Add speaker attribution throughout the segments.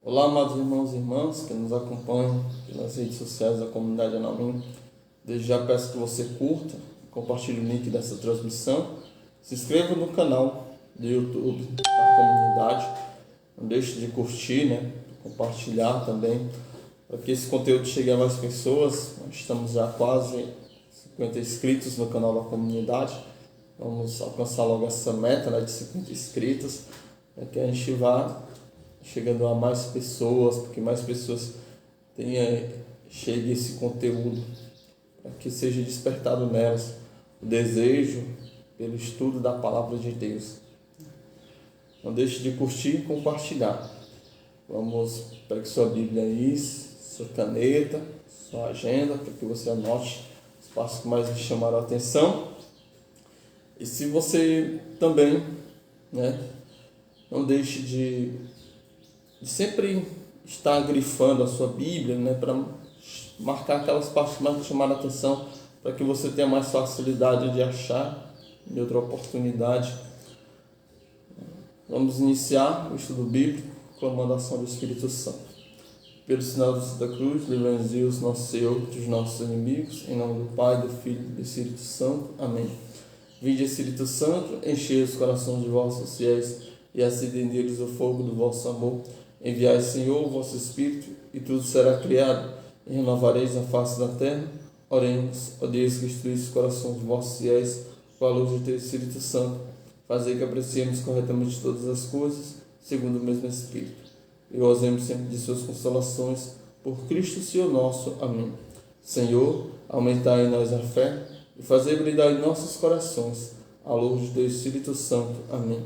Speaker 1: Olá, amados irmãos e irmãs que nos acompanham nas redes sociais da comunidade Anauim. Desde já peço que você curta, compartilhe o link dessa transmissão, se inscreva no canal do YouTube da comunidade, não deixe de curtir, compartilhar também, para que esse conteúdo chegue a mais pessoas. Nós estamos já quase 50 inscritos no canal da comunidade, vamos alcançar logo essa meta, de 50 inscritos, para que a gente vá chegando a mais pessoas, porque mais pessoas chegue esse conteúdo, para que seja despertado nelas o desejo pelo estudo da palavra de Deus. Não deixe de curtir e compartilhar. Vamos, pegue sua Bíblia aí, sua caneta, sua agenda, para que você anote os passos que mais lhe chamaram a atenção. E se você também, não deixe de sempre estar grifando a sua Bíblia, para marcar aquelas partes que mais lhe chamaram a atenção, para que você tenha mais facilidade de achar em outra oportunidade. Vamos iniciar o estudo bíblico clamando a ação do Espírito Santo. Pelo sinal da Santa Cruz, livrai-nos Deus, nosso Senhor, dos nossos inimigos, em nome do Pai, do Filho e do Espírito Santo. Amém. Vinde, Espírito Santo, enchei os corações de vossos fiéis e acendei neles o fogo do vosso amor. Enviai, Senhor, o vosso Espírito, e tudo será criado, e renovareis a face da terra. Oremos, ó Deus, que instruís os corações de vossos fiéis com a luz do teu Espírito Santo. Fazei que apreciemos corretamente todas as coisas, segundo o mesmo Espírito. E gozemos sempre de suas consolações, por Cristo Senhor nosso. Amém. Senhor, aumentai em nós a fé, e fazei brilhar em nossos corações a luz do teu Espírito Santo. Amém.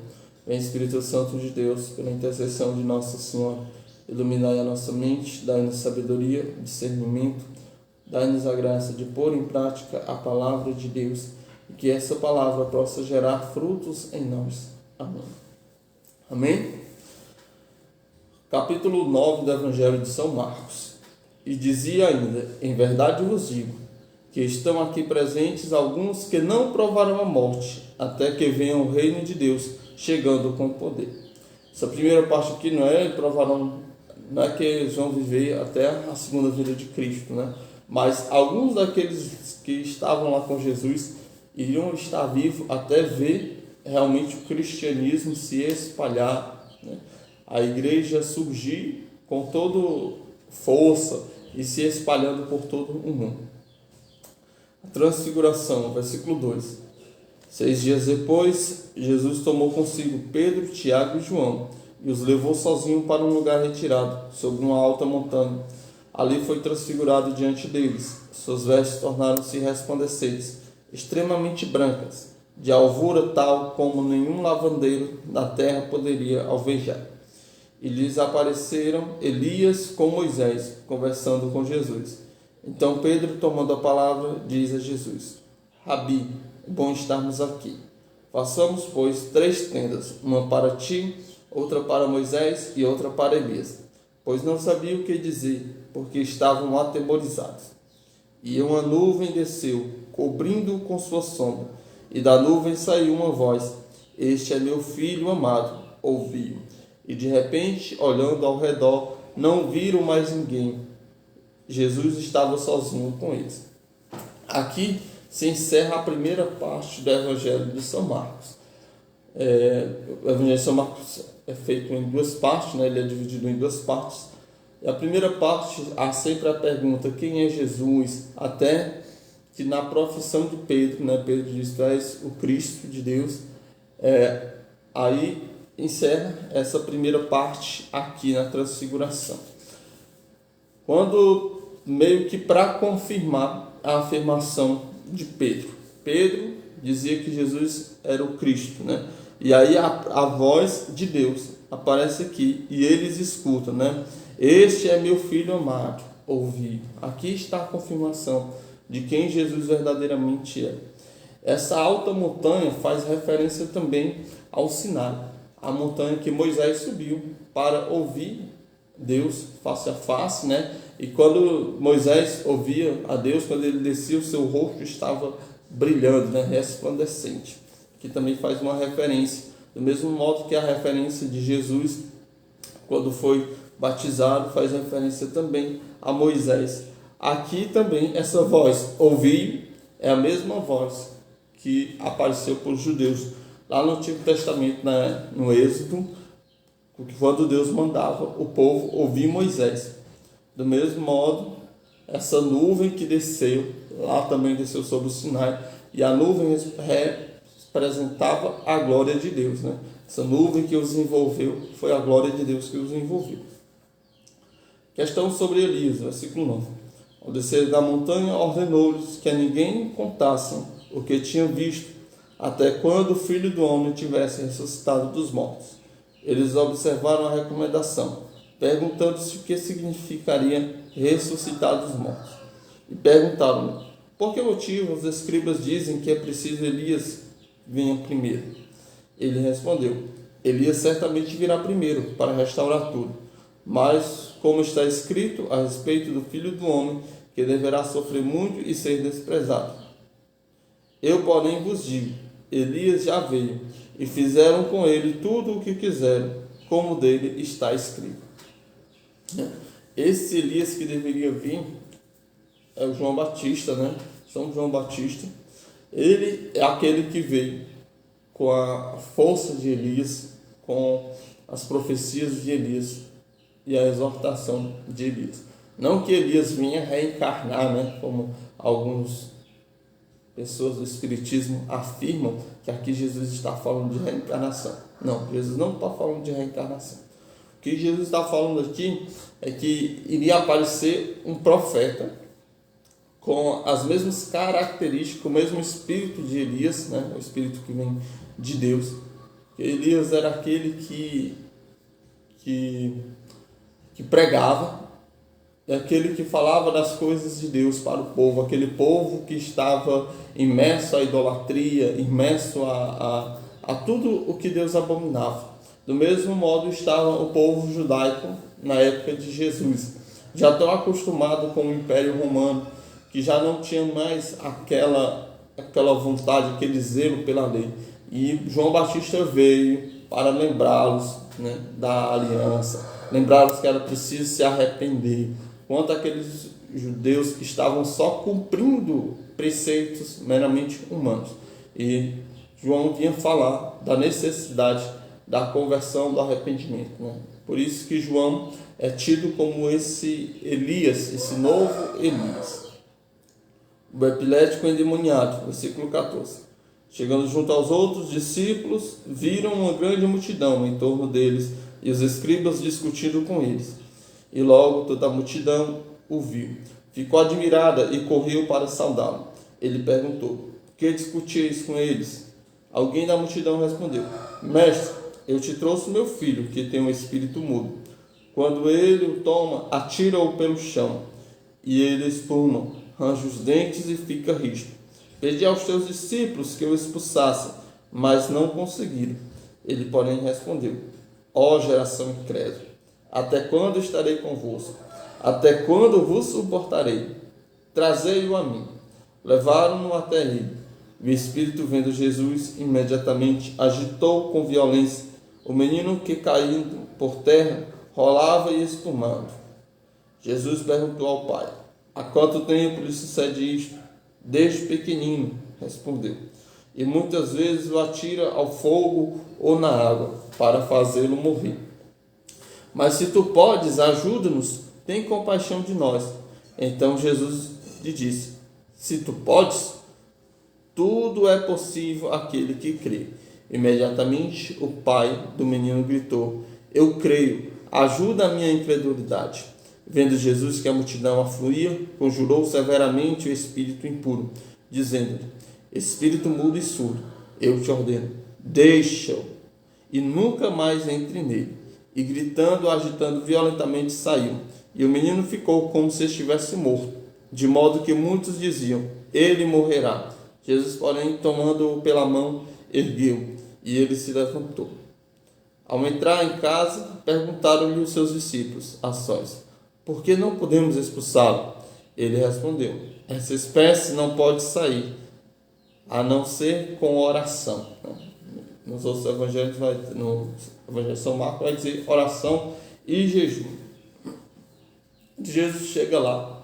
Speaker 1: Vem, Espírito Santo de Deus, pela intercessão de Nossa Senhora, iluminai a nossa mente, dai-nos sabedoria, discernimento, dai-nos a graça de pôr em prática a palavra de Deus, e que essa palavra possa gerar frutos em nós. Amém. Amém? Capítulo 9 do Evangelho de São Marcos. E dizia ainda: em verdade vos digo, que estão aqui presentes alguns que não provarão a morte, até que venha o reino de Deus, chegando com poder. Essa primeira parte aqui não é que eles vão viver até a segunda vinda de Cristo, mas alguns daqueles que estavam lá com Jesus iriam estar vivos até ver realmente o cristianismo se espalhar, a igreja surgir com toda força e se espalhando por todo o mundo. A transfiguração, versículo 2. 6 dias depois, Jesus tomou consigo Pedro, Tiago e João e os levou sozinho para um lugar retirado, sobre uma alta montanha. Ali foi transfigurado diante deles. Suas vestes tornaram-se resplandecentes, extremamente brancas, de alvura tal como nenhum lavandeiro na terra poderia alvejar. E lhes apareceram Elias com Moisés, conversando com Jesus. Então Pedro, tomando a palavra, diz a Jesus: Rabi, é bom estarmos aqui. Façamos, pois, 3 tendas, uma para ti, outra para Moisés e outra para Elias. Pois não sabiam o que dizer, porque estavam atemorizados. E uma nuvem desceu, cobrindo-o com sua sombra, e da nuvem saiu uma voz: Este é meu filho amado, ouvi-o. E de repente, olhando ao redor, não viram mais ninguém. Jesus estava sozinho com eles. Aqui se encerra a primeira parte do Evangelho de São Marcos. O Evangelho de São Marcos é feito em 2 partes, ele é dividido em 2 partes. E a primeira parte há sempre a pergunta: quem é Jesus? Até que na profissão de Pedro, Pedro diz: tu és o Cristo de Deus. Aí encerra essa primeira parte aqui na transfiguração. Quando meio que para confirmar a afirmação de Pedro. Pedro dizia que Jesus era o Cristo, E aí a voz de Deus aparece aqui e eles escutam, Este é meu filho amado, ouvi. Aqui está a confirmação de quem Jesus verdadeiramente é. Essa alta montanha faz referência também ao Sinai, a montanha que Moisés subiu para ouvir Deus face a face, E quando Moisés ouvia a Deus, quando ele descia, o seu rosto estava brilhando, resplandecente. Que também faz uma referência, do mesmo modo que a referência de Jesus, quando foi batizado faz referência também a Moisés. Aqui também essa voz, ouvi, é a mesma voz que apareceu para os judeus lá no Antigo Testamento, no Êxodo, quando Deus mandava o povo ouvir Moisés. Do mesmo modo, essa nuvem que desceu, lá também desceu sobre o Sinai, e a nuvem representava a glória de Deus, né? Essa nuvem que os envolveu foi a glória de Deus que os envolveu. Questão sobre Elias, versículo 9. Ao descer da montanha, ordenou-lhes que a ninguém contassem o que tinham visto, até quando o Filho do Homem tivesse ressuscitado dos mortos. Eles observaram a recomendação, perguntando-se o que significaria ressuscitar dos mortos. E perguntaram-lhe, por que motivo os escribas dizem que é preciso Elias venha primeiro? Ele respondeu, Elias certamente virá primeiro para restaurar tudo. Mas, como está escrito a respeito do Filho do Homem, que deverá sofrer muito e ser desprezado. Eu, porém, vos digo, Elias já veio, e fizeram com ele tudo o que quiseram, como dele está escrito. Esse Elias que deveria vir é o João Batista, né? São João Batista. Ele é aquele que veio com a força de Elias, com as profecias de Elias e a exortação de Elias. Não que Elias vinha reencarnar, né? Como algumas pessoas do Espiritismo afirmam que aqui Jesus está falando de reencarnação. Não, Jesus não está falando de reencarnação. O que Jesus está falando aqui é que iria aparecer um profeta com as mesmas características, o mesmo espírito de Elias, né? O espírito que vem de Deus. Elias era aquele que pregava, aquele que falava das coisas de Deus para o povo, aquele povo que estava imerso à idolatria, imerso a tudo o que Deus abominava. Do mesmo modo estava o povo judaico na época de Jesus, já tão acostumado com o Império Romano, que já não tinha mais aquela vontade, aquele zelo pela lei. E João Batista veio para lembrá-los, né, da aliança, lembrá-los que era preciso se arrepender, quanto aqueles judeus que estavam só cumprindo preceitos meramente humanos. E João vinha falar da necessidade da conversão, do arrependimento, né? Por isso que João é tido como esse Elias, esse novo Elias. O epilético endemoniado, versículo 14. Chegando junto aos outros discípulos, viram uma grande multidão em torno deles e os escribas discutindo com eles. E logo toda a multidão o viu. Ficou admirada e correu para saudá-lo. Ele perguntou, que discutíeis com eles? Alguém da multidão respondeu, mestre, eu te trouxe meu filho, que tem um espírito mudo. Quando ele o toma, atira-o pelo chão, e ele espuma, range os dentes e fica rijo. Pedi aos teus discípulos que o expulsassem, mas não conseguiram. Ele, porém, respondeu, ó geração incrédula, até quando estarei convosco? Até quando vos suportarei? Trazei-o a mim. Levaram-no até ele. O espírito, vendo Jesus, imediatamente agitou com violência o menino que, caindo por terra, rolava e espumando. Jesus perguntou ao pai, há quanto tempo lhe sucede isto? Desde pequenino, respondeu. E muitas vezes o atira ao fogo ou na água, para fazê-lo morrer. Mas se tu podes, ajuda-nos, tem compaixão de nós. Então Jesus lhe disse, se tu podes, tudo é possível àquele que crê. Imediatamente o pai do menino gritou, eu creio, ajuda a minha incredulidade. Vendo Jesus que a multidão afluía, conjurou severamente o espírito impuro, dizendo-lhe, espírito mudo e surdo, eu te ordeno, deixa-o, e nunca mais entre nele. E gritando, agitando violentamente, saiu. E o menino ficou como se estivesse morto, de modo que muitos diziam, ele morrerá. Jesus, porém, tomando-o pela mão, ergueu, e ele se levantou. Ao entrar em casa, perguntaram-lhe os seus discípulos, a sós, por que não podemos expulsá-lo? Ele respondeu, essa espécie não pode sair, a não ser com oração. Nos outros evangelhos, no Evangelho de São Marcos, vai dizer oração e jejum. Jesus chega lá,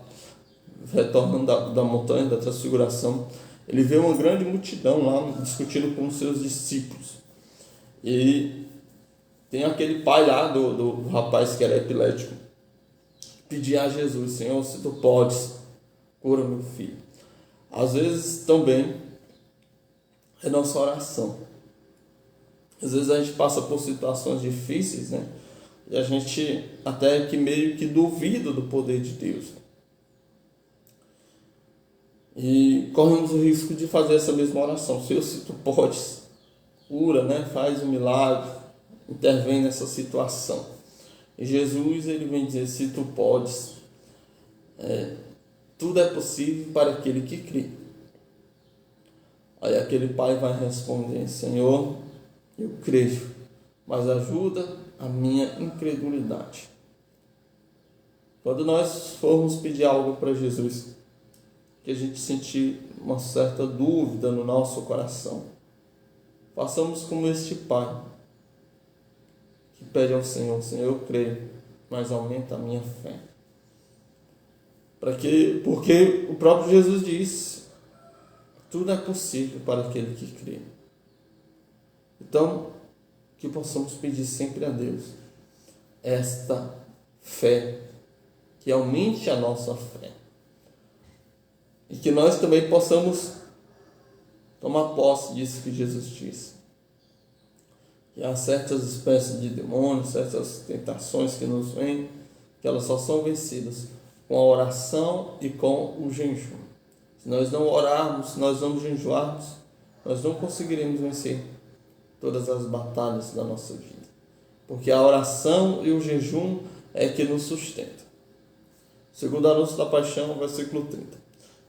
Speaker 1: retornando da montanha da transfiguração, ele vê uma grande multidão lá discutindo com os seus discípulos. E tem aquele pai lá do rapaz que era epilético, pedir a Jesus: Senhor, se tu podes, cura meu filho. Às vezes também é nossa oração. Às vezes a gente passa por situações difíceis, né? E a gente até que meio que duvida do poder de Deus. E corremos o risco de fazer essa mesma oração: Senhor, se tu podes, cura, né? Faz um milagre, intervém nessa situação. E Jesus, ele vem dizer: se tu podes, tudo é possível para aquele que crê. Aí aquele pai vai responder: Senhor, eu creio, mas ajuda a minha incredulidade. Quando nós formos pedir algo para Jesus, que a gente sentir uma certa dúvida no nosso coração, façamos como este pai, que pede ao Senhor: Senhor, eu creio, mas aumenta a minha fé. Porque o próprio Jesus diz: tudo é possível para aquele que crê. Então, que possamos pedir sempre a Deus esta fé, que aumente a nossa fé. E que nós também possamos tomar posse disso que Jesus disse. Que há certas espécies de demônios, certas tentações que nos vêm, que elas só são vencidas com a oração e com o jejum. Se nós não orarmos, se nós não jejuarmos, nós não conseguiremos vencer todas as batalhas da nossa vida. Porque a oração e o jejum é que nos sustenta. Segundo anúncio da paixão, versículo 30.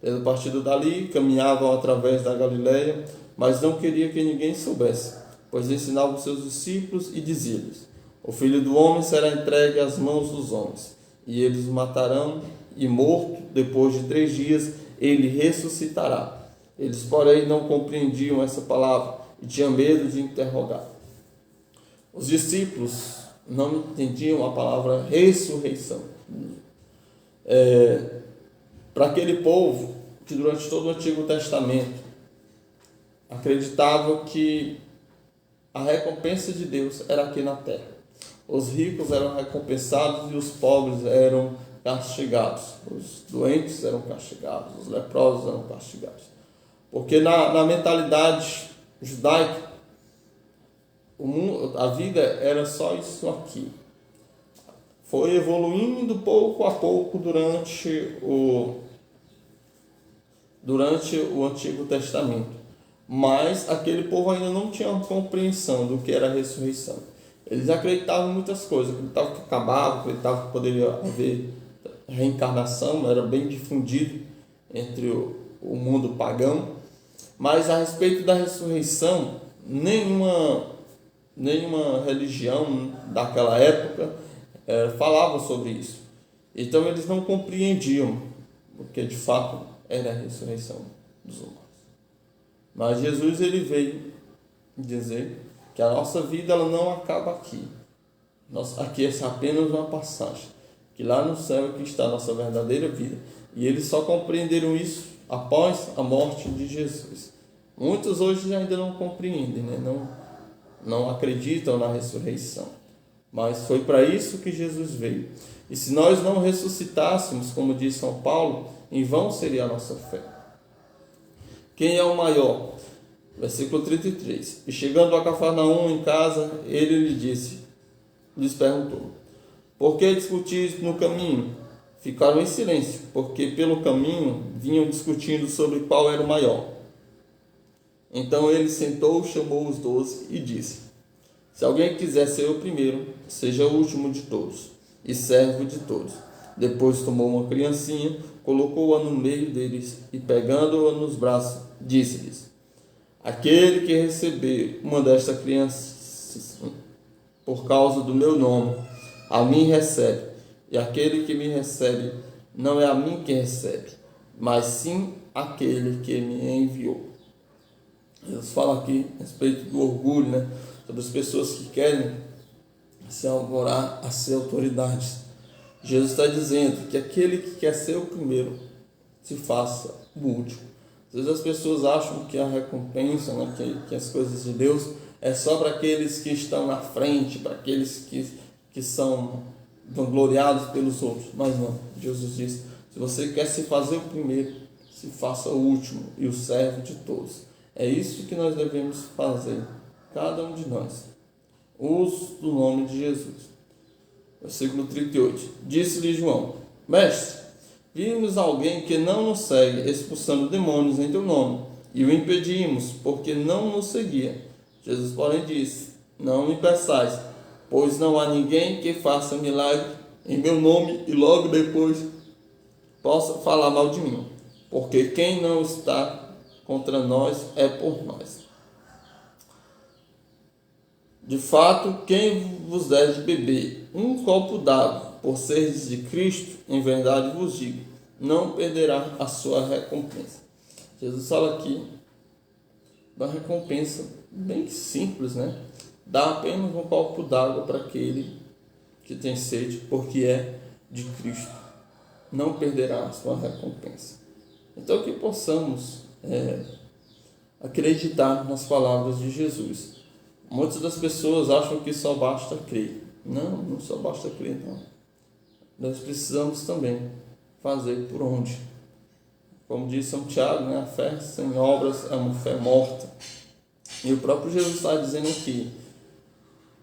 Speaker 1: Tendo partido dali, caminhavam através da Galileia, mas não queria que ninguém soubesse, pois ensinava os seus discípulos e dizia-lhes: o Filho do Homem será entregue às mãos dos homens, e eles o matarão, e morto, depois de 3 dias, ele ressuscitará. Eles, porém, não compreendiam essa palavra e tinham medo de interrogar. Os discípulos não entendiam a palavra ressurreição. Para aquele povo que durante todo o Antigo Testamento acreditava que a recompensa de Deus era aqui na terra. Os ricos eram recompensados e os pobres eram castigados. Os doentes eram castigados, os leprosos eram castigados. Porque na mentalidade judaica, a vida era só isso aqui. Foi evoluindo pouco a pouco durante o Antigo Testamento. Mas aquele povo ainda não tinha uma compreensão do que era a ressurreição. Eles acreditavam em muitas coisas, acreditavam que acabava, acreditavam que poderia haver reencarnação, era bem difundido entre o mundo pagão. Mas a respeito da ressurreição, nenhuma religião daquela época falava sobre isso. Então eles não compreendiam o que de fato era a ressurreição dos humanos. Mas Jesus, ele veio dizer que a nossa vida ela não acaba aqui. Aqui é apenas uma passagem. Que lá no céu é que está a nossa verdadeira vida. E eles só compreenderam isso após a morte de Jesus. Muitos hoje ainda não compreendem, né? Não acreditam na ressurreição. Mas foi para isso que Jesus veio. E se nós não ressuscitássemos, como diz São Paulo, em vão seria a nossa fé. Quem é o maior? Versículo 33. E chegando a Cafarnaum em casa, ele lhes perguntou: por que discutis no caminho? Ficaram em silêncio, porque pelo caminho vinham discutindo sobre qual era o maior. Então ele sentou, chamou os 12 e disse: se alguém quiser ser o primeiro, seja o último de todos e servo de todos. Depois tomou uma criancinha, colocou-a no meio deles e, pegando-a nos braços, disse-lhes: aquele que receber uma destas crianças por causa do meu nome, a mim recebe, e aquele que me recebe não é a mim que recebe, mas sim aquele que me enviou. Jesus fala aqui a respeito do orgulho, né? Sobre as pessoas que querem se alvorar a ser autoridades. Jesus está dizendo que aquele que quer ser o primeiro se faça o último. Às vezes as pessoas acham que a recompensa, né, que as coisas de Deus é só para aqueles que estão na frente, para aqueles que são vangloriados pelos outros. Mas não, Jesus diz, se você quer se fazer o primeiro, se faça o último e o servo de todos. É isso que nós devemos fazer, cada um de nós. Uso do nome de Jesus. Versículo 38. Disse-lhe João: Mestre, vimos alguém que não nos segue, expulsando demônios em teu nome, e o impedimos, porque não nos seguia. Jesus, porém, disse: Não me peçais, pois não há ninguém que faça milagre em meu nome e logo depois possa falar mal de mim, porque quem não está contra nós é por nós. De fato, quem vos der de beber um copo d'água, por seres de Cristo, em verdade vos digo, não perderá a sua recompensa. Jesus fala aqui da recompensa bem simples, né? Dá apenas um copo d'água para aquele que tem sede, porque é de Cristo. Não perderá a sua recompensa. Então que possamos acreditar nas palavras de Jesus. Muitas das pessoas acham que só basta crer. Não, não só basta crer, não. Nós precisamos também fazer por onde. Como diz São Tiago, né? A fé sem obras é uma fé morta. E o próprio Jesus está dizendo aqui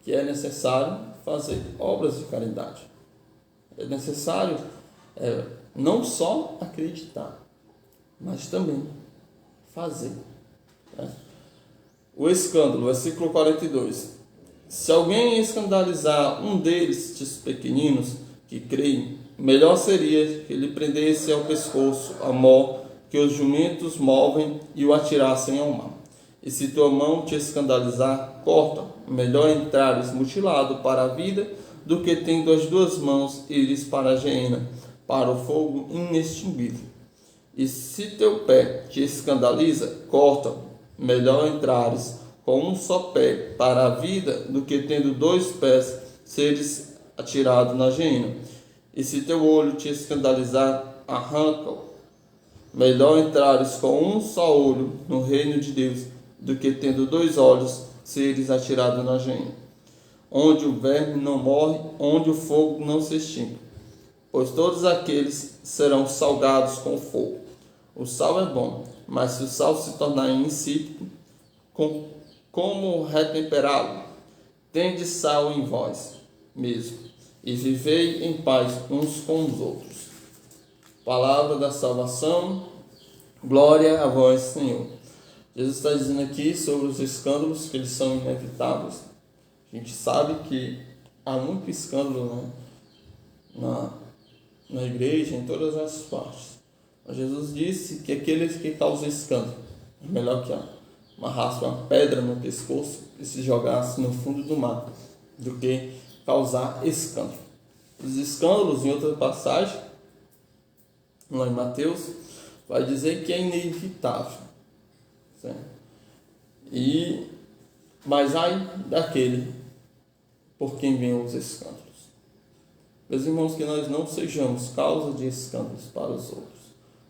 Speaker 1: que é necessário fazer obras de caridade. É necessário não só acreditar, mas também fazer. Né? O escândalo, versículo 42. Se alguém escandalizar um destes pequeninos que creem, melhor seria que ele prendesse ao pescoço a mó que os jumentos movem e o atirassem ao mar. E se tua mão te escandalizar, corta. Melhor entrares mutilado para a vida do que tendo as duas mãos ires para a geena, para o fogo inextinguível. E se teu pé te escandaliza, corta. Melhor entrares com um só pé para a vida do que tendo dois pés seres atirado na geena. E se teu olho te escandalizar, arranca-o. Melhor entrares com um só olho no reino de Deus do que tendo dois olhos seres atirado na geena, onde o verme não morre, onde o fogo não se extingue. Pois todos aqueles serão salgados com fogo. O sal é bom, mas se o sal se tornar insípido, como retemperá-lo? Tende sal em vós mesmo, e vivei em paz uns com os outros. Palavra da salvação, glória a vós, Senhor. Jesus está dizendo aqui sobre os escândalos, que eles são inevitáveis. A gente sabe que há muito escândalo, né, na igreja, em todas as partes. Mas Jesus disse que aqueles que causam escândalo, é melhor que amarrasse uma pedra no pescoço e se jogasse no fundo do mar, do que causar escândalo. Os escândalos, em outra passagem, lá em Mateus, vai dizer que é inevitável. Certo? Mas ai daquele por quem vêm os escândalos. Meus irmãos, que nós não sejamos causa de escândalos para os outros.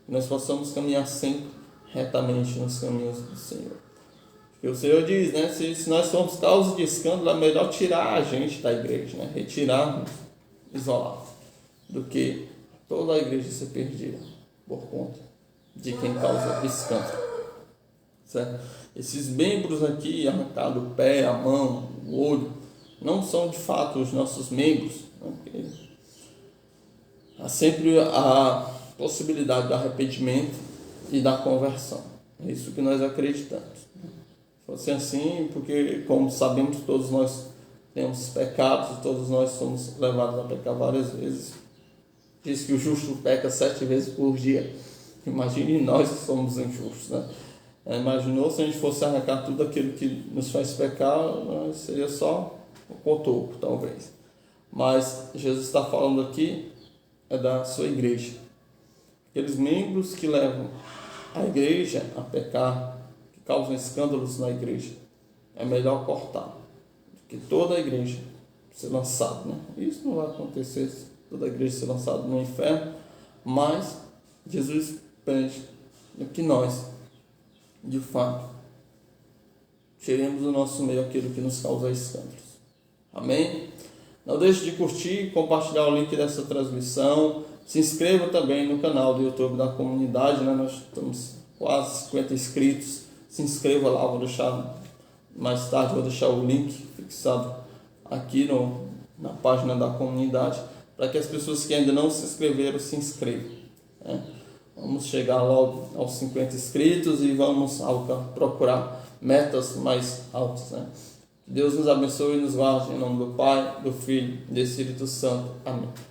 Speaker 1: Que nós possamos caminhar sempre retamente nos caminhos do Senhor. Porque o Senhor diz, né? Se nós formos causa de escândalo, é melhor tirar a gente da igreja, né? Retirarmos, isolar, do que toda a igreja ser perdida por conta de quem causa escândalo. Certo? Esses membros aqui, arrancado o pé, a mão, o olho, não são de fato os nossos membros. Né? Há sempre a possibilidade do arrependimento e da conversão. É isso que nós acreditamos. Se fosse assim, porque como sabemos, todos nós temos pecados, todos nós somos levados a pecar várias vezes. Diz que o justo peca 7 vezes por dia. Imagine nós que somos injustos, né? Imaginou se a gente fosse arrancar tudo aquilo que nos faz pecar, seria só um cotoco, talvez. Mas Jesus está falando aqui da sua igreja. Aqueles membros que levam a igreja a pecar, que causam escândalos na igreja, é melhor cortar do que toda a igreja ser lançada, né? Isso não vai acontecer toda a igreja ser lançada no inferno, mas Jesus pede que nós, de fato, tiremos do nosso meio aquilo que nos causa escândalos. Amém? Não deixe de curtir, compartilhar o link dessa transmissão. Se inscreva também no canal do YouTube da comunidade, né? Nós estamos quase 50 inscritos. Se inscreva lá, vou deixar mais tarde, vou deixar o link fixado aqui na página da comunidade, para que as pessoas que ainda não se inscreveram se inscrevam, né? Vamos chegar logo aos 50 inscritos e vamos procurar metas mais altas, né? Que Deus nos abençoe e nos guarde, em nome do Pai, do Filho e do Espírito Santo. Amém.